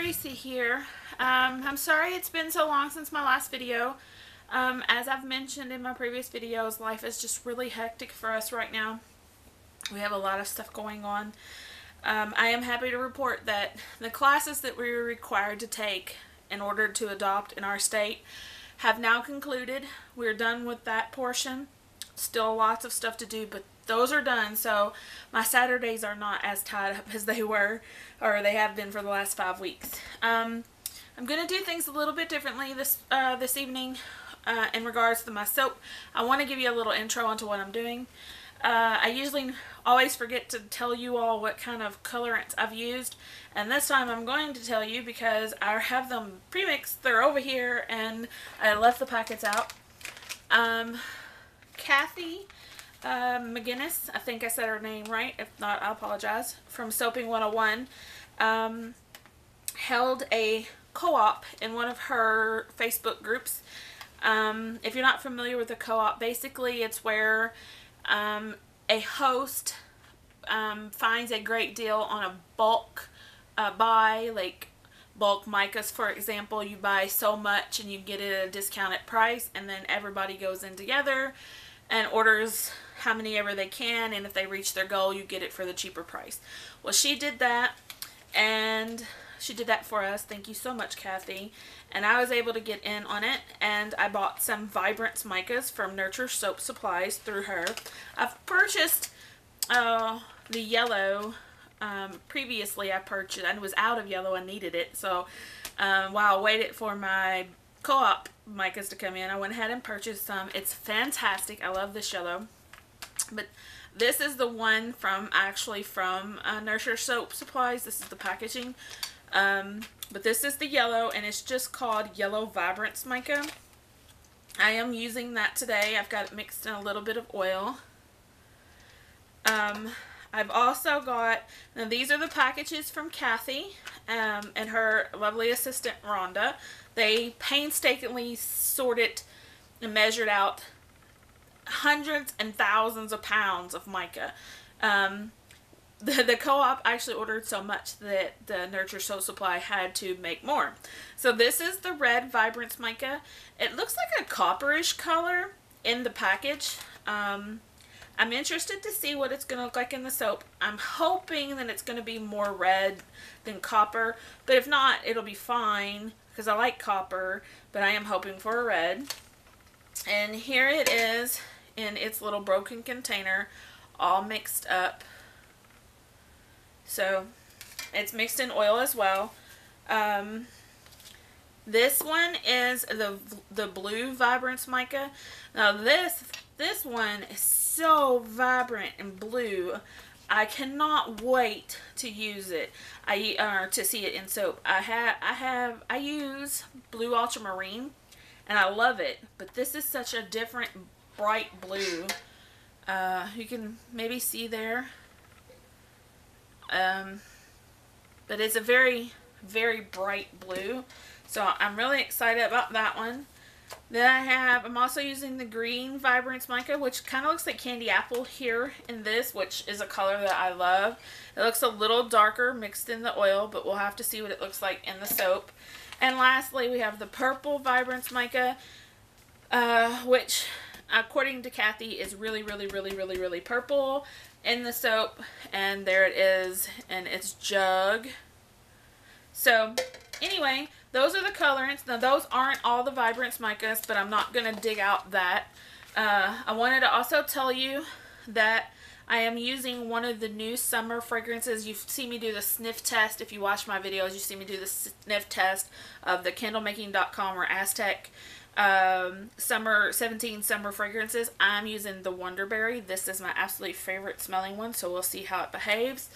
Tracy here. I'm sorry it's been so long since my last video. As I've mentioned in my previous videos, life is just really hectic for us right now. We have a lot of stuff going on. I am happy to report that the classes that we were required to take in order to adopt in our state have now concluded. We're done with that portion. Still lots of stuff to do, but those are done, so my Saturdays are not as tied up as they were, or they have been for the last 5 weeks. I'm going to do things a little bit differently this evening in regards to my soap. I want to give you a little intro into what I'm doing. I usually always forget to tell you all what kind of colorants I've used, and this time I'm going to tell you because I have them pre-mixed. They're over here, and I left the packets out. Kathy McGinnis, I think I said her name right. If not, I apologize. From Soaping 101, held a co-op in one of her Facebook groups. If you're not familiar with a co-op, basically it's where a host finds a great deal on a bulk buy, like bulk micas, for example. You buy so much and you get it at a discounted price, and then everybody goes in together and orders how many ever they can, and if they reach their goal, you get it for the cheaper price. Well, she did that, and she did that for us. Thank you so much, Kathy. And I was able to get in on it, and I bought some vibrance micas from Nurture Soap Supplies through her. I've purchased the yellow. Previously I purchased, I was out of yellow and needed it, so while I waited for my co-op micas to come in, I went ahead and purchased some. It's fantastic. I love this yellow. But this is the one from Nurture Soap Supplies. This is the packaging. But this is the yellow, and it's just called Yellow Vibrance Mica. I am using that today. I've got it mixed in a little bit of oil. I've also got, now these are the packages from Kathy and her lovely assistant Rhonda. They painstakingly sorted and measured out hundreds and thousands of pounds of mica. The co-op actually ordered so much that the Nurture Soap Supply had to make more. So this is the red Vibrance Mica. It looks like a copperish color in the package. I'm interested to see what it's going to look like in the soap. I'm hoping that it's going to be more red than copper, but if not, it'll be fine because I like copper, but I am hoping for a red. And here it is in its little broken container, all mixed up. So it's mixed in oil as well. This one is the blue Vibrance Mica. Now this one is so vibrant and blue. I cannot wait to use it. To see it in soap. I use blue ultramarine, and I love it. But this is such a different bright blue. You can maybe see there. But it's a very, very bright blue. So I'm really excited about that one. Then I'm also using the green Vibrance Mica, which kind of looks like candy apple here in this, which is a color that I love. It looks a little darker mixed in the oil, but we'll have to see what it looks like in the soap. And lastly, we have the purple Vibrance Mica, which according to Kathy is really, really, really, really, really purple in the soap. And there it is in its jug. So anyway, those are the colorants. Now those aren't all the Vibrance Micas, but I'm not going to dig out that. I wanted to also tell you that I am using one of the new summer fragrances. You see me do the sniff test. If you watch my videos, you see me do the sniff test of the candlemaking.com or Aztec 17 summer fragrances. I'm using the Wonderberry. This is my absolute favorite smelling one, so we'll see how it behaves.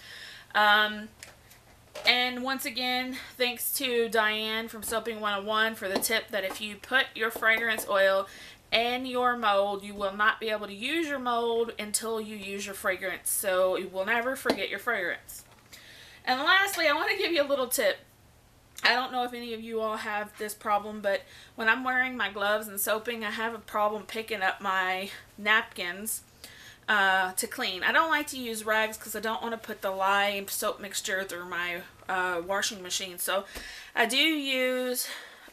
And once again, thanks to Diane from Soaping 101 for the tip that if you put your fragrance oil in your mold, you will not be able to use your mold until you use your fragrance. So you will never forget your fragrance. And lastly, I want to give you a little tip. I don't know if any of you all have this problem, but when I'm wearing my gloves and soaping, I have a problem picking up my napkins. to clean. I don't like to use rags because I don't want to put the lye soap mixture through my washing machine. So I do use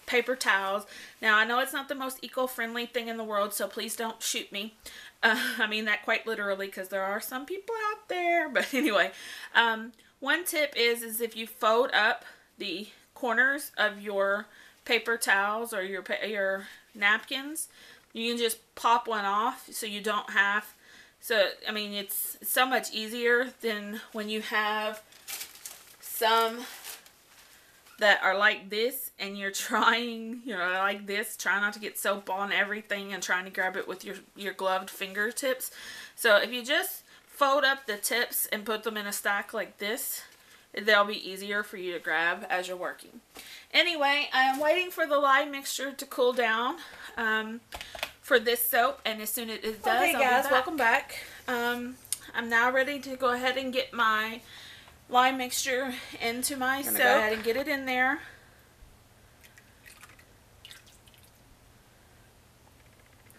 paper towels. Now I know it's not the most eco-friendly thing in the world, so please don't shoot me. I mean that quite literally, because there are some people out there. But anyway, one tip is if you fold up the corners of your paper towels or your napkins, you can just pop one off, so you don't have. So I mean, it's so much easier than when you have some that are like this and you're trying, you know, like this, trying not to get soap on everything and trying to grab it with your gloved fingertips. So if you just fold up the tips and put them in a stack like this, they'll be easier for you to grab as you're working. Anyway, I'm waiting for the lye mixture to cool down for this soap, and as soon as it does, okay guys, welcome back. I'm now ready to go ahead and get my lye mixture into my soap. Go ahead and get it in there.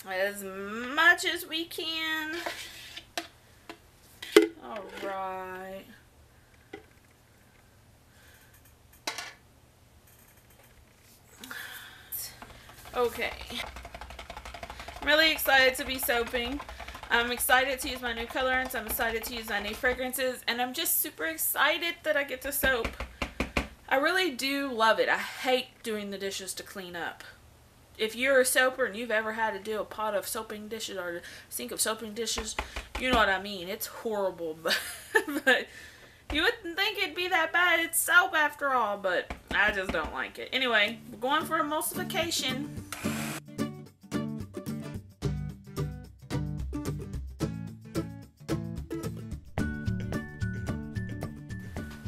As much as we can. Alright. Okay. I'm really excited to be soaping. I'm excited to use my new colorants. I'm excited to use my new fragrances. And I'm just super excited that I get to soap. I really do love it. I hate doing the dishes to clean up. If you're a soaper and you've ever had to do a pot of soaping dishes or a sink of soaping dishes, you know what I mean. It's horrible. But you wouldn't think it'd be that bad. It's soap after all. But I just don't like it. Anyway, we're going for emulsification.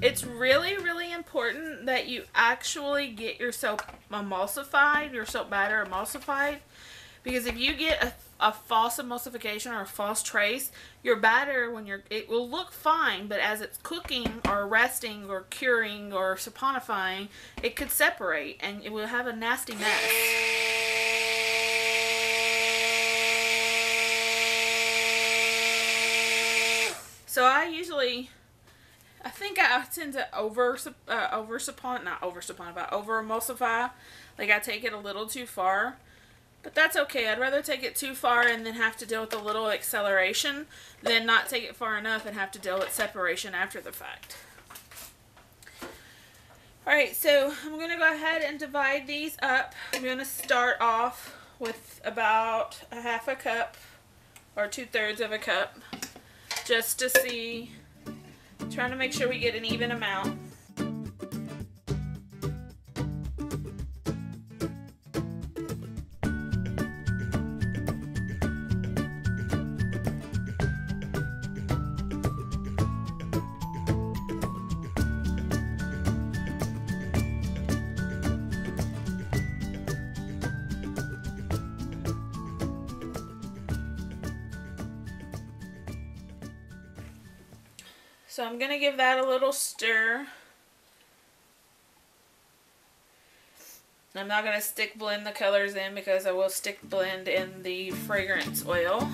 It's really, really important that you actually get your soap emulsified, your soap batter emulsified, because if you get a false emulsification or a false trace, your batter, it will look fine, but as it's cooking or resting or curing or saponifying, it could separate and it will have a nasty mess. So I think I tend to over emulsify. Like I take it a little too far. But that's okay. I'd rather take it too far and then have to deal with a little acceleration than not take it far enough and have to deal with separation after the fact. Alright, so I'm going to go ahead and divide these up. I'm going to start off with about a half a cup or 2/3 of a cup, just to see. Trying to make sure we get an even amount. So I'm going to give that a little stir. I'm not going to stick blend the colors in because I will stick blend in the fragrance oil.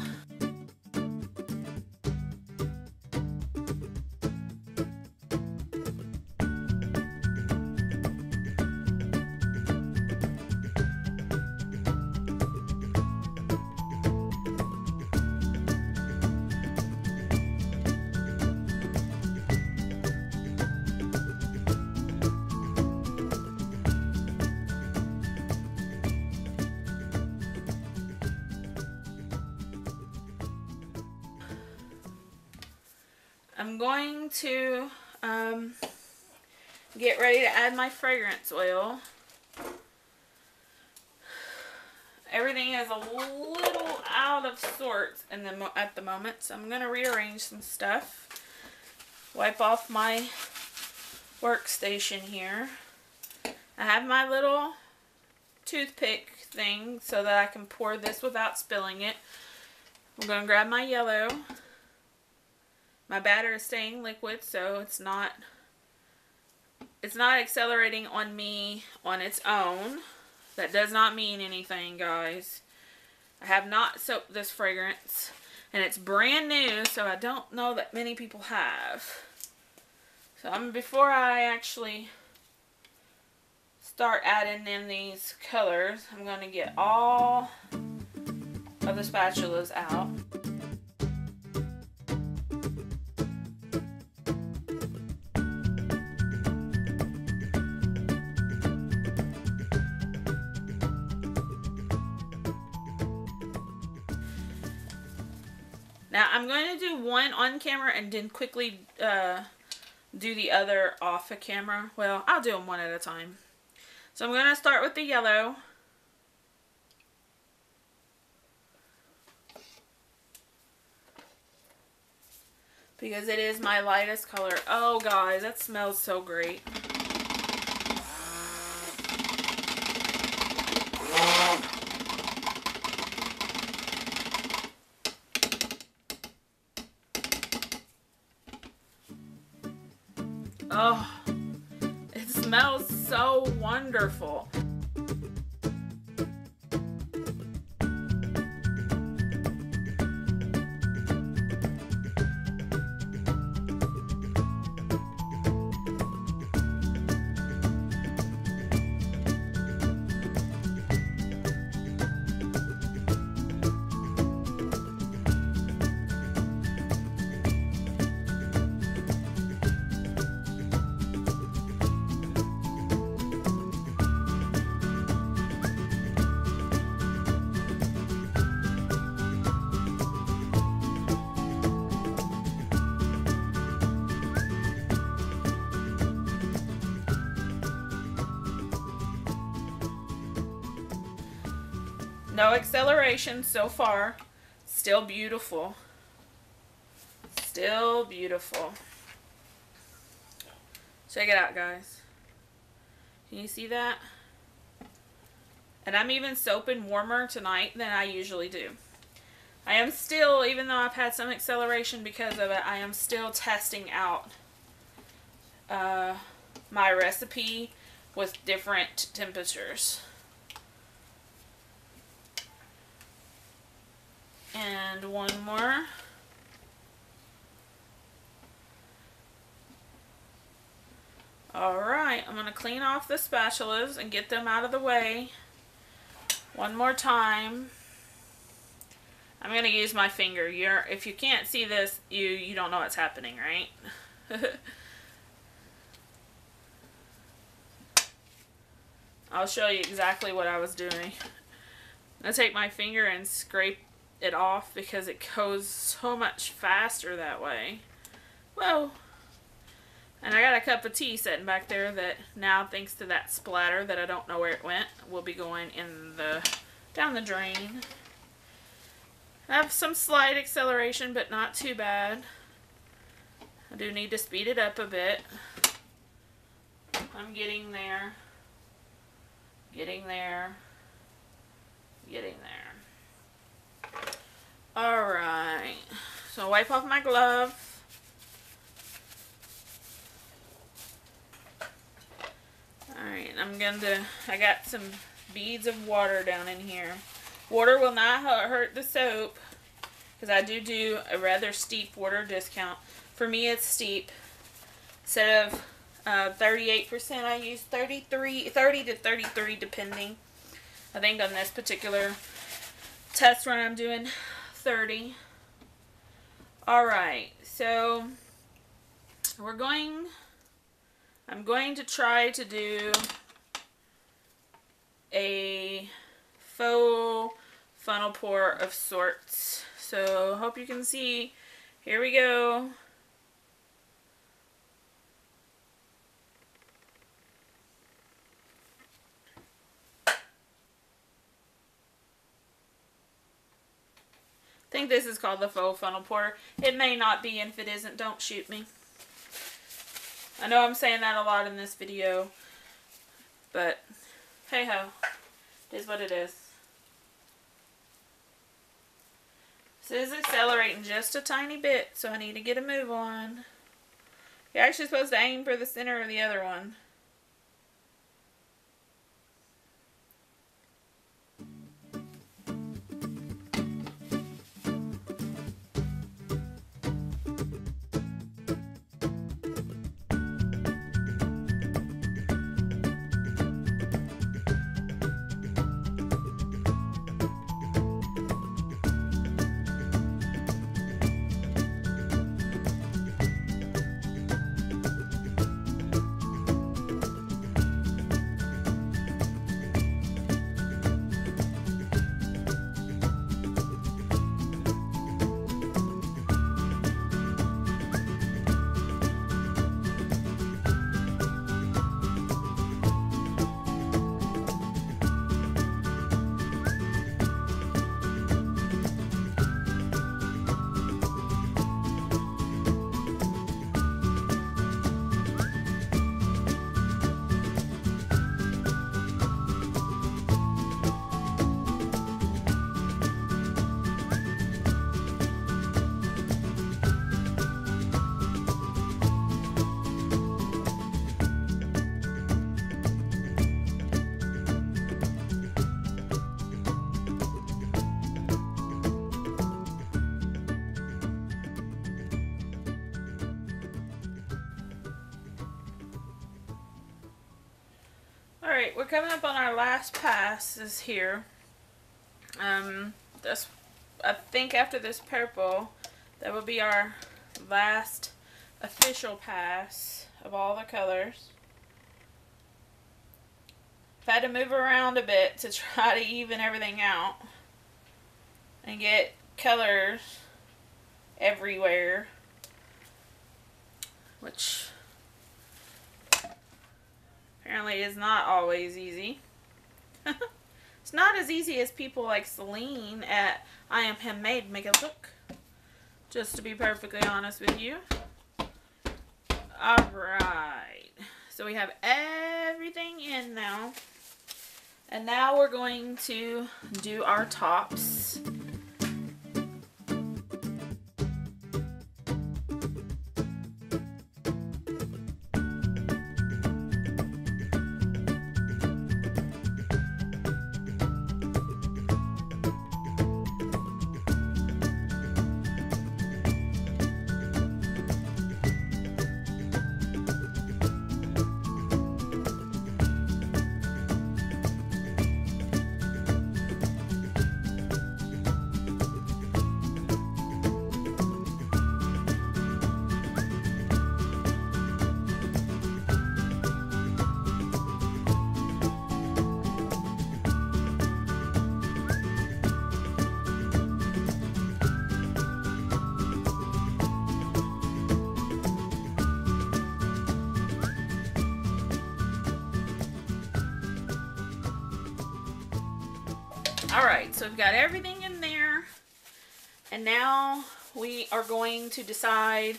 I'm going to get ready to add my fragrance oil. Everything is a little out of sorts at the moment, so I'm going to rearrange some stuff. Wipe off my workstation here. I have my little toothpick thing so that I can pour this without spilling it. I'm going to grab my yellow. My batter is staying liquid, so it's not accelerating on me on its own. That does not mean anything, guys. I have not soaked this fragrance. And it's brand new, so I don't know that many people have. So before I actually start adding in these colors, I'm going to get all of the spatulas out. Now I'm going to do one on camera and then quickly do the other off of camera. Well, I'll do them one at a time. So I'm going to start with the yellow. Because it is my lightest color. Oh guys, that smells so great. Oh, it smells so wonderful. No acceleration so far. Still beautiful. Still beautiful. Check it out, guys. Can you see that? And I'm even soaping warmer tonight than I usually do. I am still, even though I've had some acceleration because of it, I am still testing out my recipe with different temperatures. And one more. Alright, I'm going to clean off the spatulas and get them out of the way. One more time. I'm going to use my finger. If you can't see this, you don't know what's happening, right? I'll show you exactly what I was doing. I take my finger and scrape it off because it goes so much faster that way. Whoa. And I got a cup of tea sitting back there that now, thanks to that splatter that I don't know where it went, will be going in down the drain. I have some slight acceleration, but not too bad. I do need to speed it up a bit. I'm getting there. Getting there. Getting there. Alright. So wipe off my glove. Alright, I got some beads of water down in here. Water will not hurt the soap, because I do a rather steep water discount. For me, it's steep. Instead of 38%, I use 30 to 33 depending. I think on this particular test run I'm doing 30. Alright, so I'm going to try to do a faux funnel pour of sorts. So hope you can see. Here we go. I think this is called the faux funnel pour. It may not be, and if it isn't, don't shoot me. I know I'm saying that a lot in this video, but hey ho, it is what it is. This is accelerating just a tiny bit, so I need to get a move on. You're actually supposed to aim for the center of the other one. we're coming up on our last passes here. This, I think after this purple, that will be our last official pass of all the colors. I've had to move around a bit to try to even everything out and get colors everywhere, which apparently is not always easy. It's not as easy as people like Celine at I Am Handmade make it look, just to be perfectly honest with you. Alright, so we have everything in now, and now we're going to do our tops. Alright, so we've got everything in there, and now we are going to decide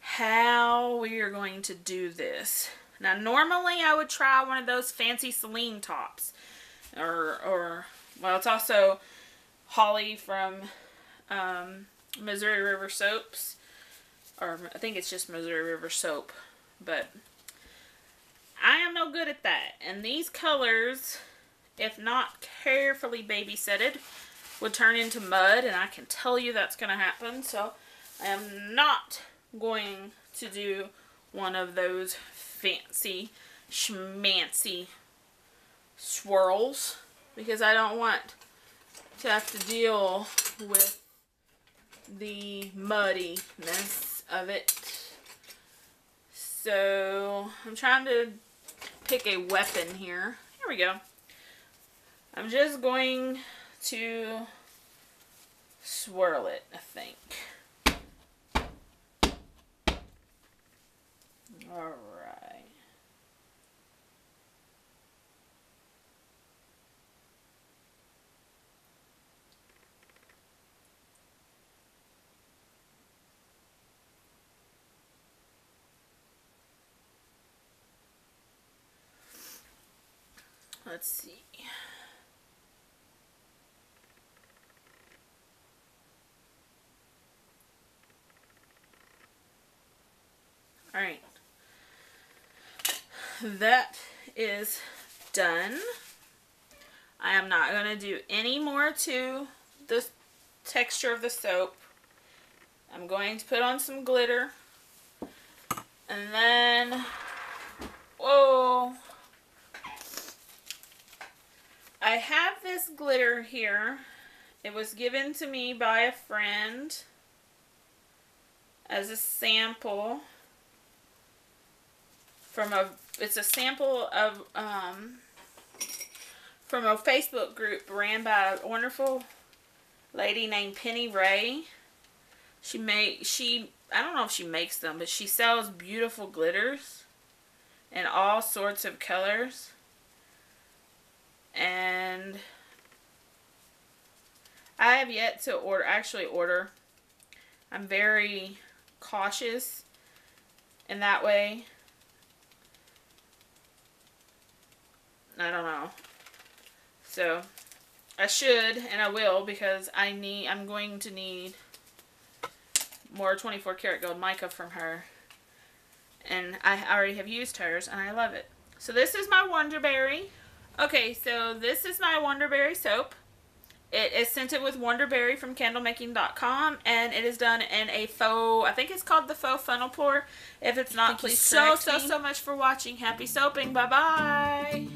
how we are going to do this. Now normally I would try one of those fancy Celine tops, or well, it's also Holly from Missouri River Soaps, or I think it's just Missouri River Soap, but I am no good at that, and these colors, if not carefully babysitted, would turn into mud, and I can tell you that's going to happen. So I am not going to do one of those fancy schmancy swirls, because I don't want to have to deal with the muddiness of it. So I'm trying to pick a weapon here. Here we go. I'm just going to swirl it, I think. Alright. Let's see. Alright, that is done. I am not going to do any more to the texture of the soap. I'm going to put on some glitter, and then, whoa, I have this glitter here. It was given to me by a friend as a sample. It's a sample of from a Facebook group ran by a wonderful lady named Penny Ray. I don't know if she makes them, but she sells beautiful glitters in all sorts of colors. And I have yet to order. I'm very cautious in that way. I don't know. So I should, and I will, because I'm going to need more 24 karat gold mica from her. And I already have used hers, and I love it. So this is my Wonderberry. Okay, so this is my Wonderberry soap. It is scented with Wonderberry from candlemaking.com, and it is done in a faux, I think it's called the faux funnel pour. If it's not, please correct me. Thank you so much for watching. Happy soaping. Bye-bye.